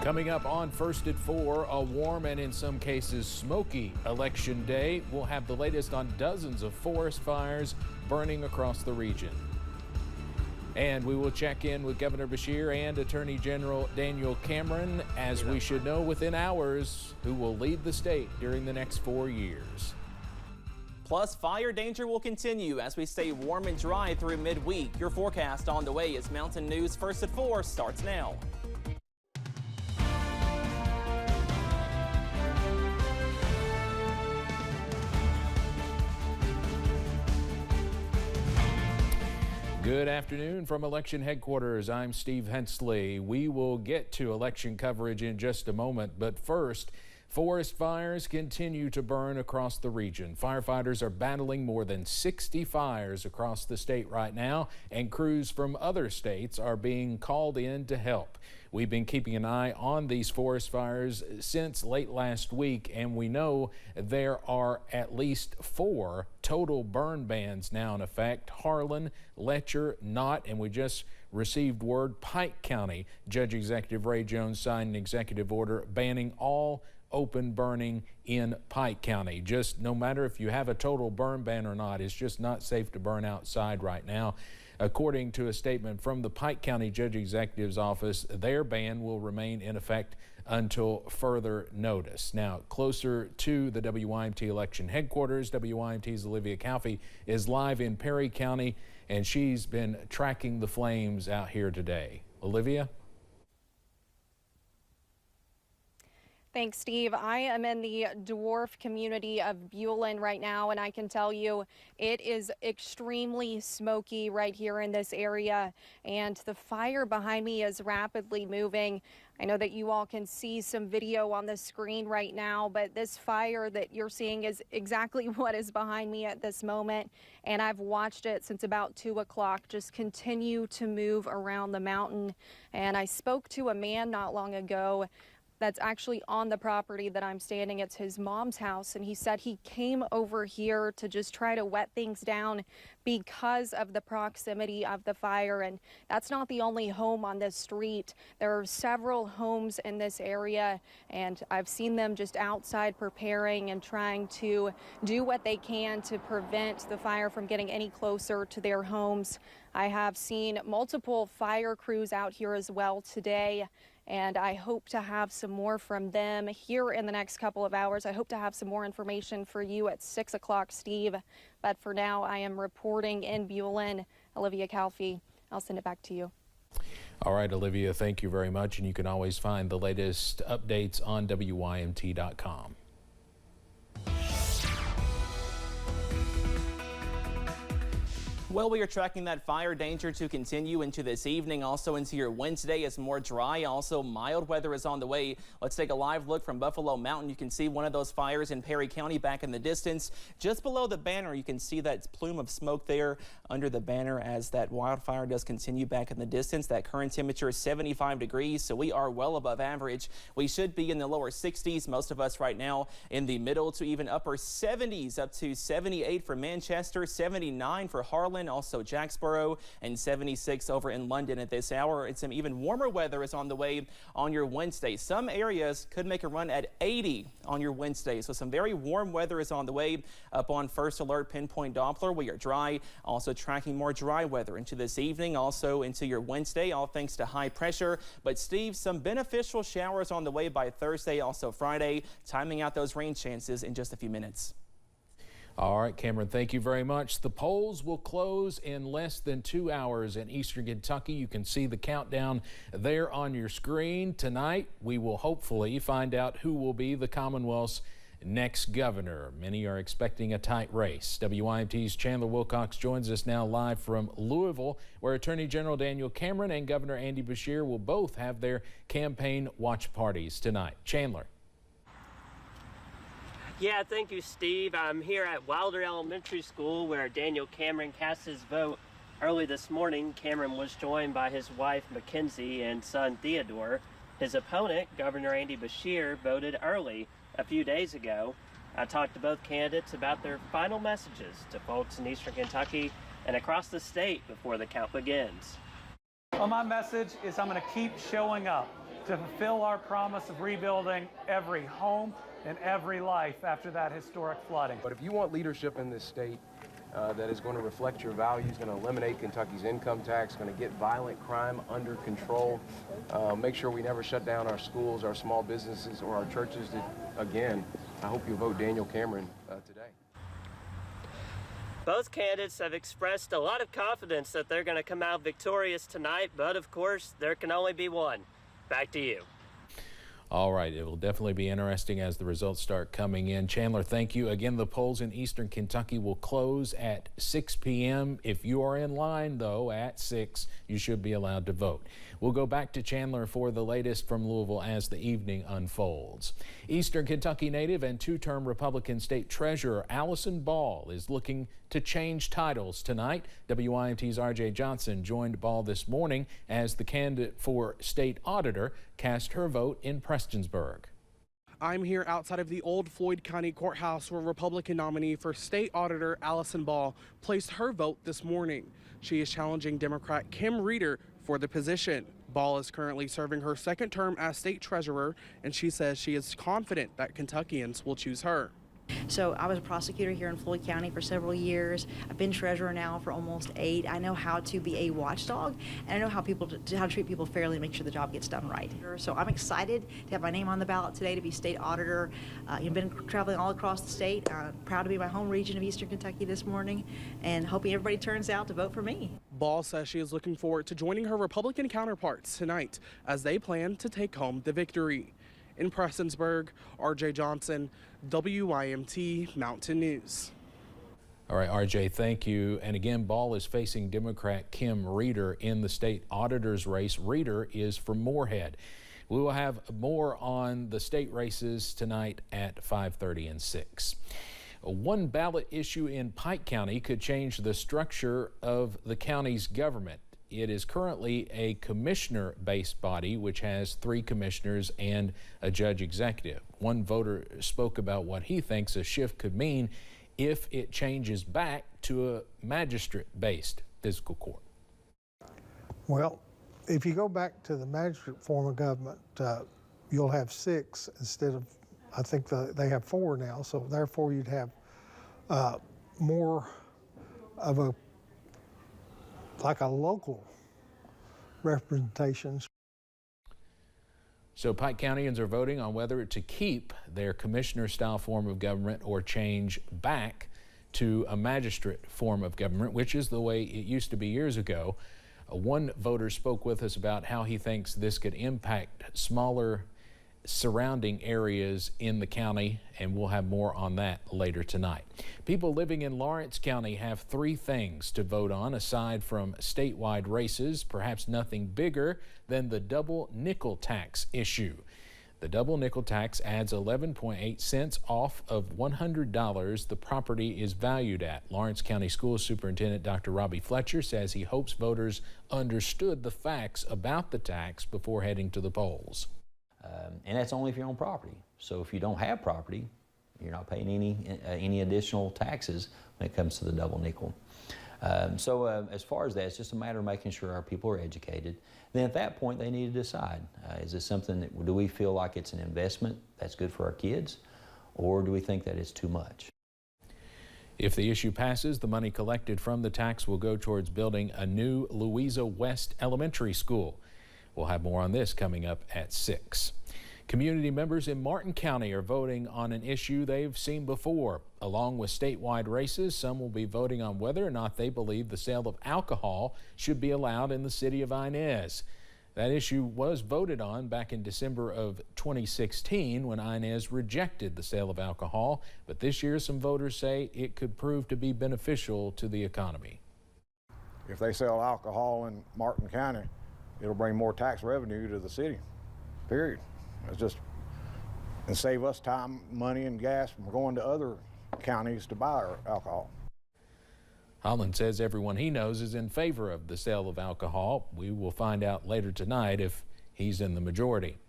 Coming up on First at 4, a warm and in some cases smoky election day. We'll have the latest on dozens of forest fires burning across the region. And we will check in with Governor Beshear and Attorney General Daniel Cameron, as we should know within hours who will lead the state during the next 4 years. Plus, fire danger will continue as we stay warm and dry through midweek. Your forecast on the way as Mountain News First at 4 starts now. Good afternoon from election headquarters. I'm Steve Hensley. We will get to election coverage in just a moment, but first, forest fires continue to burn across the region. Firefighters are battling more than 60 fires across the state right now, and crews from other states are being called in to help. We've been keeping an eye on these forest fires since late last week, and we know there are at least 4 total burn bans now in effect: Harlan, Letcher, Knott, and we just received word Pike County Judge Executive Ray Jones signed an executive order banning all open burning in Pike County. Just no matter if you have a total burn ban or not, it's just not safe to burn outside right now. According to a statement from the Pike County Judge Executive's office, their ban will remain in effect until further notice. Now, closer to the WYMT election headquarters, WYMT's Olivia Calfee is live in Perry County, and she's been tracking the flames out here today. Olivia? Thanks, Steve. I am in the dwarf community of Bulin right now, and I can tell you it is extremely smoky right here in this area, and the fire behind me is rapidly moving. I know that you all can see some video on the screen right now, but this fire that you're seeing is exactly what is behind me at this moment, and I've watched it since about 2 o'clock just continue to move around the mountain. And I spoke to a man not long ago that's actually on the property that I'm standing. It's his mom's house, and he said he came over here to just try to wet things down because of the proximity of the fire. And that's not the only home on this street. There are several homes in this area, and I've seen them just outside preparing and trying to do what they can to prevent the fire from getting any closer to their homes. I have seen multiple fire crews out here as well today, and I hope to have some more from them here in the next couple of hours. I hope to have some more information for you at 6 o'clock, Steve. But for now, I am reporting in Bulin. Olivia Calfee, I'll send it back to you. All right, Olivia, thank you very much. And you can always find the latest updates on WYMT.com. Well, we are tracking that fire danger to continue into this evening, also into your Wednesday as more dry. Also, mild weather is on the way. Let's take a live look from Buffalo Mountain. You can see one of those fires in Perry County back in the distance. Just below the banner, you can see that plume of smoke there under the banner as that wildfire does continue back in the distance. That current temperature is 75 degrees, so we are well above average. We should be in the lower 60s. Most of us right now in the middle to even upper 70s, up to 78 for Manchester, 79 for Harlan, also Jacksboro, and 76 over in London at this hour. And some even warmer weather is on the way on your Wednesday. Some areas could make a run at 80 on your Wednesday. So some very warm weather is on the way. Up on First Alert Pinpoint Doppler, we are dry. Also tracking more dry weather into this evening, also into your Wednesday, all thanks to high pressure. But Steve, some beneficial showers on the way by Thursday, also Friday. Timing out those rain chances in just a few minutes. All right, Cameron, thank you very much. The polls will close in less than 2 hours in eastern Kentucky. You can see the countdown there on your screen. Tonight, we will hopefully find out who will be the Commonwealth's next governor. Many are expecting a tight race. WYMT's Chandler Wilcox joins us now live from Louisville, where Attorney General Daniel Cameron and Governor Andy Beshear will both have their campaign watch parties tonight. Chandler. Yeah, thank you, Steve. I'm here at Wilder Elementary School where Daniel Cameron cast his vote early this morning. Cameron was joined by his wife, Mackenzie, and son, Theodore. His opponent, Governor Andy Beshear, voted early a few days ago. I talked to both candidates about their final messages to folks in eastern Kentucky and across the state before the count begins. Well, my message is I'm going to keep showing up to fulfill our promise of rebuilding every home and every life after that historic flooding. But if you want leadership in this state that is going to reflect your values, going to eliminate Kentucky's income tax, going to get violent crime under control, make sure we never shut down our schools, our small businesses, or our churches again, I hope you vote Daniel Cameron today. Both candidates have expressed a lot of confidence that they're going to come out victorious tonight, but of course, there can only be one. Back to you. All right, it will definitely be interesting as the results start coming in. Chandler, thank you. Again, the polls in eastern Kentucky will close at 6 p.m. If you are in line, though, at 6, you should be allowed to vote. We'll go back to Chandler for the latest from Louisville as the evening unfolds. Eastern Kentucky native and two-term Republican state treasurer Allison Ball is looking to change titles tonight. WYMT's R.J. Johnson joined Ball this morning as the candidate for state auditor cast her vote in Prestonsburg. I'm here outside of the old Floyd County Courthouse where Republican nominee for state auditor Allison Ball placed her vote this morning. She is challenging Democrat Kim Reeder for the position. Ball is currently serving her second term as state treasurer, and she says she is confident that Kentuckians will choose her. So I was a prosecutor here in Floyd County for several years. I've been treasurer now for almost 8. I know how to be a watchdog, and I know how to treat people fairly and make sure the job gets done right. So I'm excited to have my name on the ballot today to be state auditor. I've been traveling all across the state. Proud to be my home region of Eastern Kentucky this morning, and hoping everybody turns out to vote for me. Ball says she is looking forward to joining her Republican counterparts tonight as they plan to take home the victory. In Prestonsburg, R.J. Johnson, WYMT Mountain News. All right, RJ, thank you. And again, Ball is facing Democrat Kim Reeder in the state auditor's race. Reeder is from Moorhead. We will have more on the state races tonight at 5:30 and 6. One ballot issue in Pike County could change the structure of the county's government. It is currently a commissioner-based body, which has 3 commissioners and a judge executive. One voter spoke about what he thinks a shift could mean if it changes back to a magistrate-based fiscal court. Well, if you go back to the magistrate form of government, you'll have 6 instead of, I think they have 4 now, so therefore you'd have more of a like a local representation. So Pike Countyans are voting on whether to keep their commissioner-style form of government or change back to a magistrate form of government, which is the way it used to be years ago. One voter spoke with us about how he thinks this could impact smaller surrounding areas in the county, and we'll have more on that later tonight. People living in Lawrence County have 3 things to vote on aside from statewide races, perhaps nothing bigger than the double nickel tax issue. The double nickel tax adds 11.8 cents off of $100 the property is valued at. Lawrence County School Superintendent Dr. Robbie Fletcher says he hopes voters understood the facts about the tax before heading to the polls. And that's only if you own property. So if you don't have property, you're not paying any additional taxes when it comes to the double nickel. As far as that, it's just a matter of making sure our people are educated. Then at that point, they need to decide, is this something that, do we feel like it's an investment that's good for our kids, or do we think that it's too much? If the issue passes, the money collected from the tax will go towards building a new Louisa West Elementary School. We'll have more on this coming up at 6. Community members in Martin County are voting on an issue they've seen before. Along with statewide races, some will be voting on whether or not they believe the sale of alcohol should be allowed in the city of Inez. That issue was voted on back in December of 2016 when Inez rejected the sale of alcohol, but this year some voters say it could prove to be beneficial to the economy. If they sell alcohol in Martin County, it'll bring more tax revenue to the city, period. It's just, and save us time, money, and gas from going to other counties to buy our alcohol. Holland says everyone he knows is in favor of the sale of alcohol. We will find out later tonight if he's in the majority.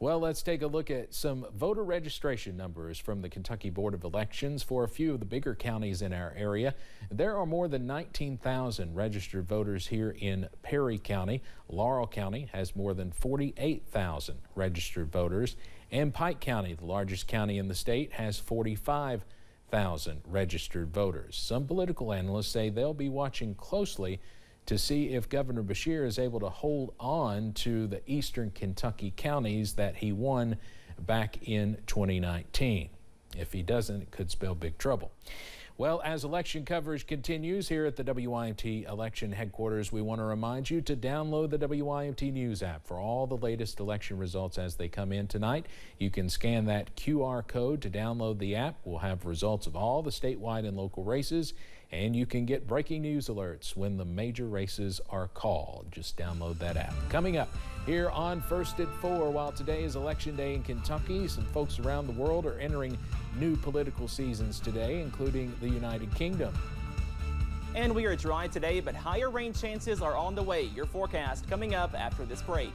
Well, let's take a look at some voter registration numbers from the Kentucky Board of Elections for a few of the bigger counties in our area. There are more than 19,000 registered voters here in Perry County. Laurel County has more than 48,000 registered voters. And Pike County, the largest county in the state, has 45,000 registered voters. Some political analysts say they'll be watching closely to see if Governor Beshear is able to hold on to the eastern Kentucky counties that he won back in 2019. If he doesn't, it could spell big trouble. Well, as election coverage continues here at the WYMT election headquarters, we want to remind you to download the WYMT News app for all the latest election results as they come in tonight. You can scan that QR code to download the app. We'll have results of all the statewide and local races, and you can get breaking news alerts when the major races are called. Just download that app. Coming up here on First at 4, while today is Election Day in Kentucky, some folks around the world are entering new political seasons today, including the United Kingdom. And we are dry today, but higher rain chances are on the way. Your forecast coming up after this break.